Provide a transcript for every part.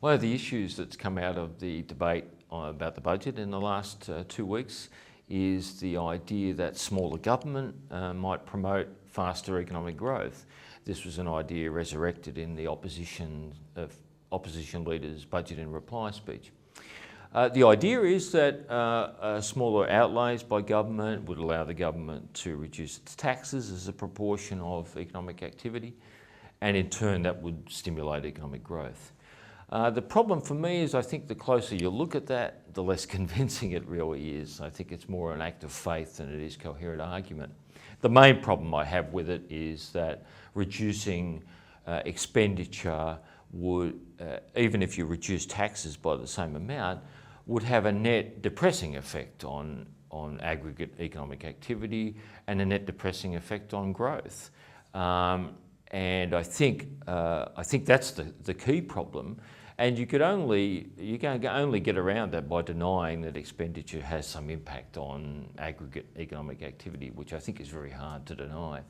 One of the issues that's come out of the debate about the budget in the last 2 weeks is the idea that smaller government might promote faster economic growth. This was an idea resurrected in the opposition leaders' budget in reply speech. The idea is that smaller outlays by government would allow the government to reduce its taxes as a proportion of economic activity, and in turn that would stimulate economic growth. The problem for me is I think the closer you look at that, the less convincing it really is. I think it's more an act of faith than it is coherent argument. The main problem I have with it is that reducing expenditure would, even if you reduce taxes by the same amount, would have a net depressing effect on aggregate economic activity and a net depressing effect on growth. And I think that's the key problem. And you can only get around that by denying that expenditure has some impact on aggregate economic activity, which I think is very hard to deny.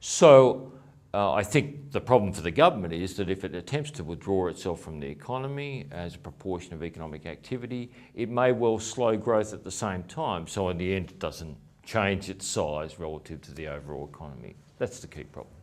So I think the problem for the government is that if it attempts to withdraw itself from the economy as a proportion of economic activity, it may well slow growth at the same time. So in the end, it doesn't change its size relative to the overall economy. That's the key problem.